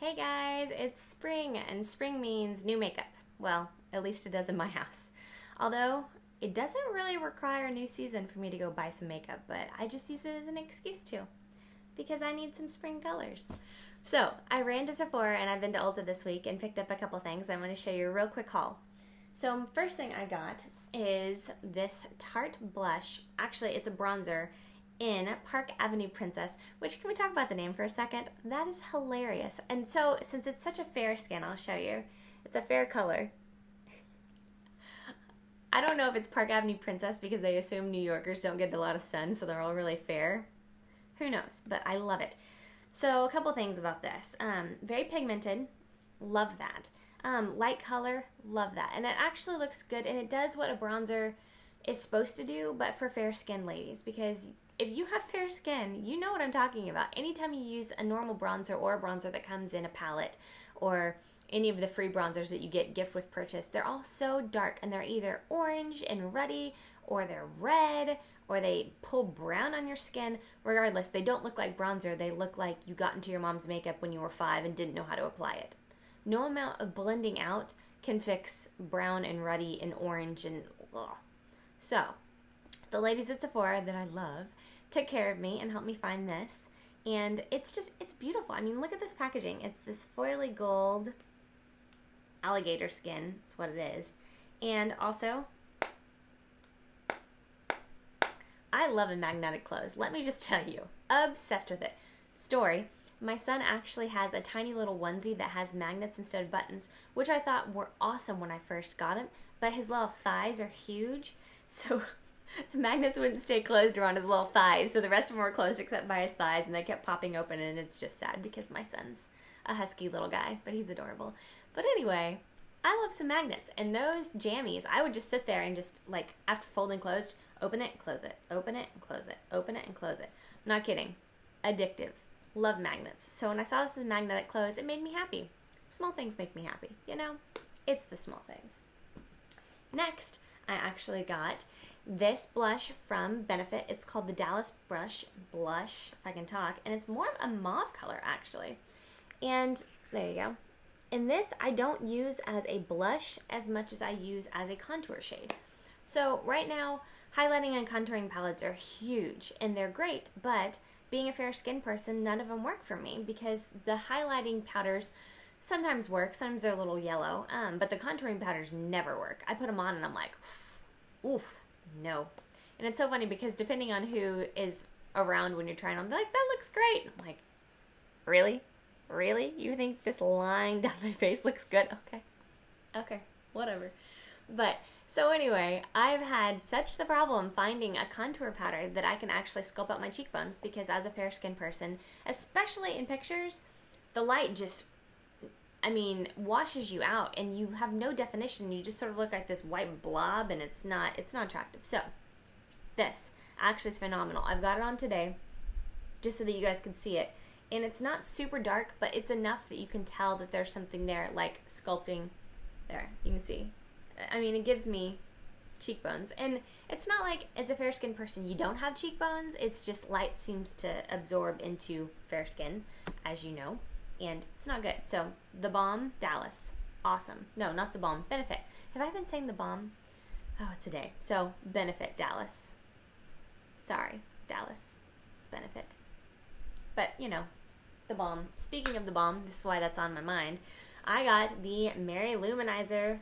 Hey guys, it's spring, and spring means new makeup. Well, at least it does in my house. Although, it doesn't really require a new season for me to go buy some makeup, but I just use it as an excuse to, because I need some spring colors. So, I ran to Sephora and I've been to Ulta this week and picked up a couple things. I'm going to show you a real quick haul. So, first thing I got is this Tarte blush. Actually, it's a bronzer in Park Avenue Princess, which, can we talk about the name for a second? That is hilarious. And so, since it's such a fair skin, I'll show you. It's a fair color. I don't know if it's Park Avenue Princess because they assume New Yorkers don't get a lot of sun, so they're all really fair. Who knows? But I love it. So, a couple things about this. Very pigmented. Love that. Light color. Love that. And it actually looks good, and it does what a bronzer is supposed to do, but for fair skin ladies, because if you have fair skin, you know what I'm talking about. Anytime you use a normal bronzer or a bronzer that comes in a palette or any of the free bronzers that you get gift with purchase, they're all so dark, and they're either orange and ruddy, or they're red, or they pull brown on your skin. Regardless, they don't look like bronzer. They look like you got into your mom's makeup when you were 5 and didn't know how to apply it. No amount of blending out can fix brown and ruddy and orange and ugh. So, the ladies at Sephora that I love took care of me and helped me find this, and it's beautiful. I mean, look at this packaging. It's this foily gold alligator skin. That's what it is. And also, I love a magnetic close. Let me just tell you, obsessed with it. Story, my son actually has a tiny little onesie that has magnets instead of buttons, which I thought were awesome when I first got him, but his little thighs are huge, so the magnets wouldn't stay closed around his little thighs, so the rest of them were closed except by his thighs, and they kept popping open, and it's just sad because my son's a husky little guy, but he's adorable. But anyway, I love some magnets, and those jammies, I would just sit there and just, like, after folding closed, open it, close it, open it, and close it, open it, and close it. Not kidding. Addictive. Love magnets. So when I saw this as magnetic close, it made me happy. Small things make me happy, you know? It's the small things. Next, I actually got this blush from Benefit. It's called the Dallas Blush, if I can talk, and it's more of a mauve color, actually. And there you go. And this I don't use as a blush as much as I use as a contour shade. So right now, highlighting and contouring palettes are huge, and they're great, but being a fair skin person, none of them work for me because the highlighting powders sometimes work, sometimes they're a little yellow, but the contouring powders never work. I put them on and I'm like, oof, no. And it's so funny because depending on who is around when you're trying on, they're like, that looks great. I'm like, really? Really? You think this line down my face looks good? Okay, whatever. But, so anyway, I've had such the problem finding a contour powder that I can actually sculpt out my cheekbones because as a fair skin person, especially in pictures, the light just, I mean, washes you out and you have no definition. You just sort of look like this white blob and it's not attractive. So, this actually is phenomenal. I've got it on today just so that you guys can see it. And it's not super dark, but it's enough that you can tell that there's something there, like sculpting. There, you can see. I mean, it gives me cheekbones. And it's not like, as a fair skin person, you don't have cheekbones. It's just light seems to absorb into fair skin, as you know. And it's not good. So, the Balm, Dallas. Awesome. No, not the Balm. Benefit. Have I been saying the Balm? Oh, it's a day. So, Benefit, Dallas. Sorry, Dallas. Benefit. But, you know, the Balm. Speaking of the Balm, this is why that's on my mind. I got the Lou-Manizer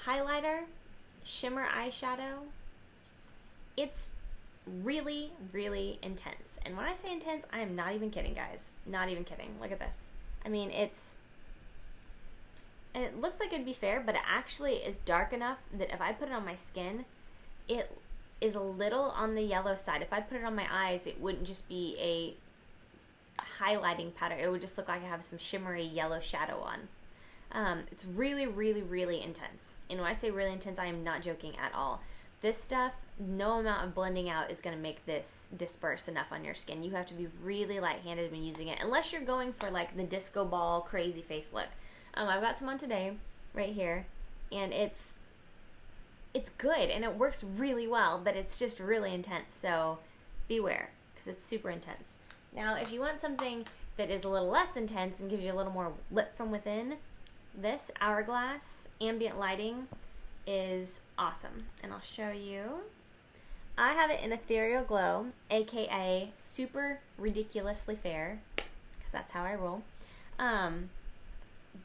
highlighter shimmer eyeshadow. It's really, really intense. And when I say intense, I am not even kidding, guys. Not even kidding. Look at this. I mean, and it looks like it'd be fair, but it actually is dark enough that if I put it on my skin, it is a little on the yellow side. If I put it on my eyes, it wouldn't just be a highlighting powder. It would just look like I have some shimmery yellow shadow on. It's really, really, really intense. And when I say really intense, I am not joking at all. This stuff, no amount of blending out is going to make this disperse enough on your skin. You have to be really light-handed when using it, unless you're going for like the disco ball crazy face look. I've got some on today, right here, and it's good, and it works really well, but it's just really intense, so beware, because it's super intense. Now, if you want something that is a little less intense and gives you a little more lit from within, this Hourglass Ambient Lighting is awesome. And I'll show you. I have it in Ethereal Glow, aka Super Ridiculously Fair, because that's how I roll.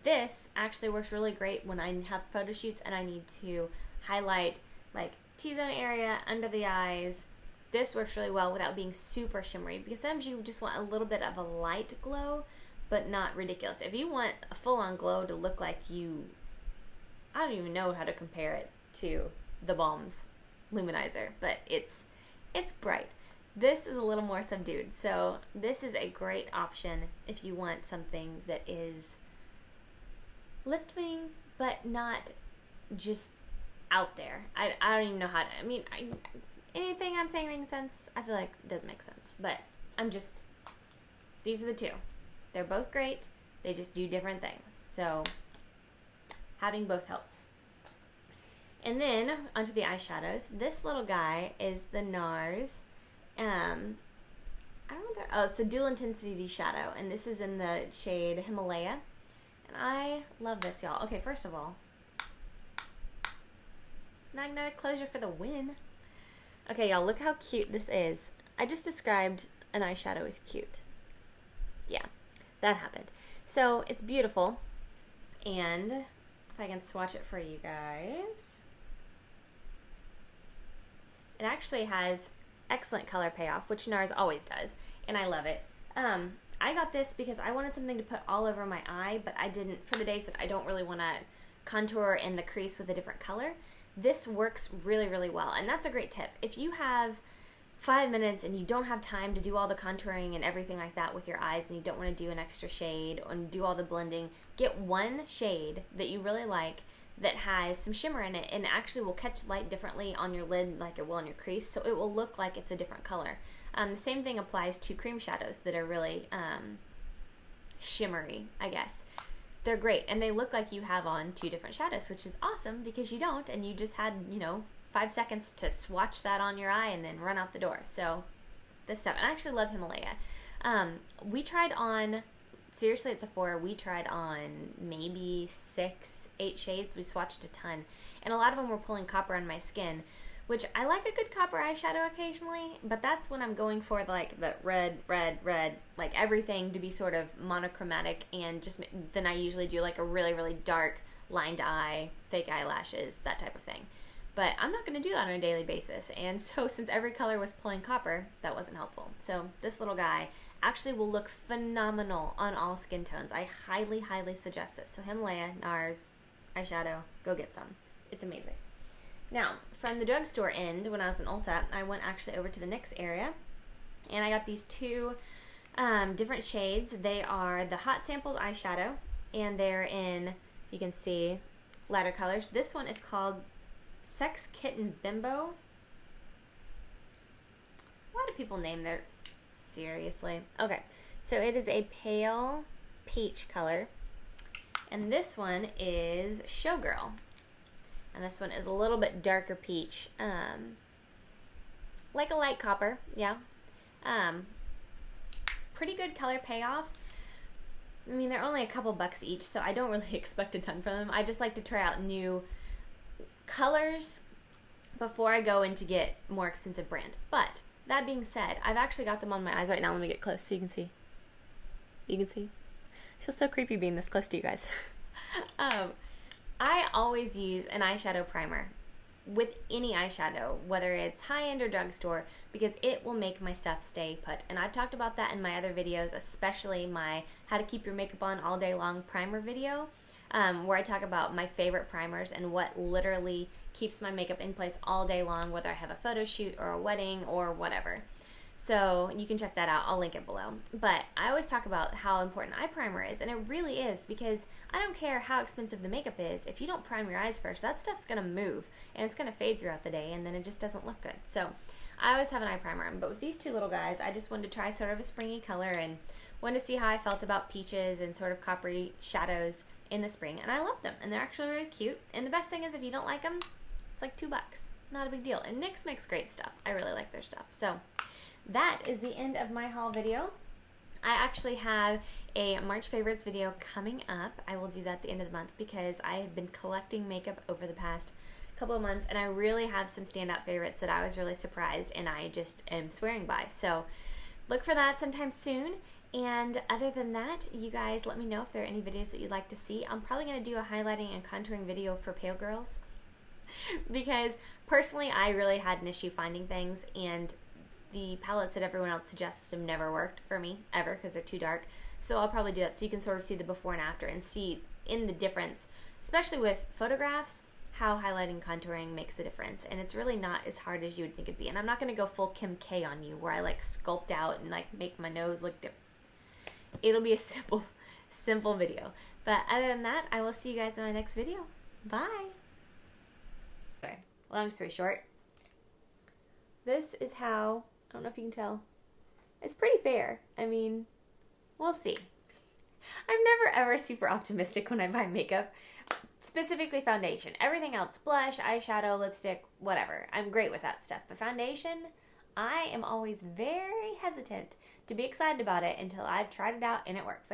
This actually works really great when I have photo shoots and I need to highlight like T-zone area, under the eyes. This works really well without being super shimmery, because sometimes you just want a little bit of a light glow, but not ridiculous. If you want a full-on glow to look like you, I don't even know how to compare it to the Balm's Lou-Manizer, but it's bright. This is a little more subdued, so this is a great option if you want something that is lifting, but not just out there. I don't even know how to, I mean, anything I'm saying makes sense? I feel like it does make sense, but these are the two. They're both great, they just do different things, so having both helps. And then, onto the eyeshadows. This little guy is the NARS, I don't know, oh, it's a dual intensity shadow, and this is in the shade Himalia, and I love this, y'all. Okay, first of all, magnetic closure for the win. Okay, y'all, look how cute this is. I just described an eyeshadow as cute. Yeah, that happened. So, it's beautiful, and if I can swatch it for you guys, it actually has excellent color payoff, which NARS always does, and I love it. I got this because I wanted something to put all over my eye, but I didn't, for the days that I don't really want to contour in the crease with a different color. This works really, really well, and that's a great tip. If you have 5 minutes and you don't have time to do all the contouring and everything like that with your eyes, and you don't want to do an extra shade and do all the blending, get one shade that you really like that has some shimmer in it, and actually will catch light differently on your lid like it will on your crease, so it will look like it's a different color. The same thing applies to cream shadows that are really shimmery, I guess. They're great, and they look like you have on two different shadows, which is awesome because you don't, and you just had, 5 seconds to swatch that on your eye and then run out the door. So this stuff, and I actually love Himalaya. We tried on, seriously at Sephora, we tried on maybe 6, 8 shades. We swatched a ton, and a lot of them were pulling copper on my skin, which I like a good copper eyeshadow occasionally, but that's when I'm going for like the red, like everything to be sort of monochromatic, and just then I usually do like a really, really dark lined eye, fake eyelashes, that type of thing. But I'm not going to do that on a daily basis, and so since every color was pulling copper, that wasn't helpful. So this little guy actually will look phenomenal on all skin tones. I highly, highly suggest this. So Himalaya, NARS, eyeshadow, go get some. It's amazing. Now, from the drugstore end, when I was in Ulta, I went actually over to the NYX area, and I got these two different shades. They are the hot sampled eyeshadow, and they're in, you can see, lighter colors. This one is called SexKitten Bimbo. Why do people name their... Seriously. Okay, so it is a pale peach color, and this one is Showgirl. And this one is a little bit darker peach, like a light copper, yeah. Pretty good color payoff. I mean, they're only a couple bucks each, so I don't really expect a ton from them. I just like to try out new colors before I go in to get more expensive brand. But that being said, I've actually got them on my eyes right now. Let me get close so you can see. You can see? It feels so creepy being this close to you guys. I always use an eyeshadow primer with any eyeshadow, whether it's high-end or drugstore, because it will make my stuff stay put. And I've talked about that in my other videos, especially my How to Keep Your Makeup On All Day Long primer video, where I talk about my favorite primers and what literally keeps my makeup in place all day long, whether I have a photo shoot or a wedding or whatever. So you can check that out. I'll link it below. But I always talk about how important eye primer is, and it really is, because I don't care how expensive the makeup is. If you don't prime your eyes first, that stuff's going to move, and it's going to fade throughout the day, and then it just doesn't look good. So I always have an eye primer on. But with these two little guys, I just wanted to try sort of a springy color and wanted to see how I felt about peaches and sort of coppery shadows in the spring. And I love them, and they're actually really cute. And the best thing is, if you don't like them, it's like $2. Not a big deal. And NYX makes great stuff. I really like their stuff. So that is the end of my haul video. I actually have a March favorites video coming up. I will do that at the end of the month because I have been collecting makeup over the past couple of months, and I really have some standout favorites that I was really surprised and I just am swearing by. So look for that sometime soon. And other than that, you guys let me know if there are any videos that you'd like to see. I'm probably going to do a highlighting and contouring video for pale girls because personally I really had an issue finding things, and the palettes that everyone else suggests have never worked for me ever because they're too dark. So I'll probably do that so you can sort of see the before and after and see in the difference, especially with photographs, how highlighting contouring makes a difference. And it's really not as hard as you would think it'd be. And I'm not going to go full Kim K on you where I like sculpt out and like make my nose look different. It'll be a simple video. But other than that, I will see you guys in my next video. Bye! Okay, long story short, this is how, I don't know if you can tell, it's pretty fair. I mean, we'll see. I'm never ever super optimistic when I buy makeup, specifically foundation. Everything else, blush, eyeshadow, lipstick, whatever. I'm great with that stuff. But foundation, I am always very hesitant to be excited about it until I've tried it out and it works.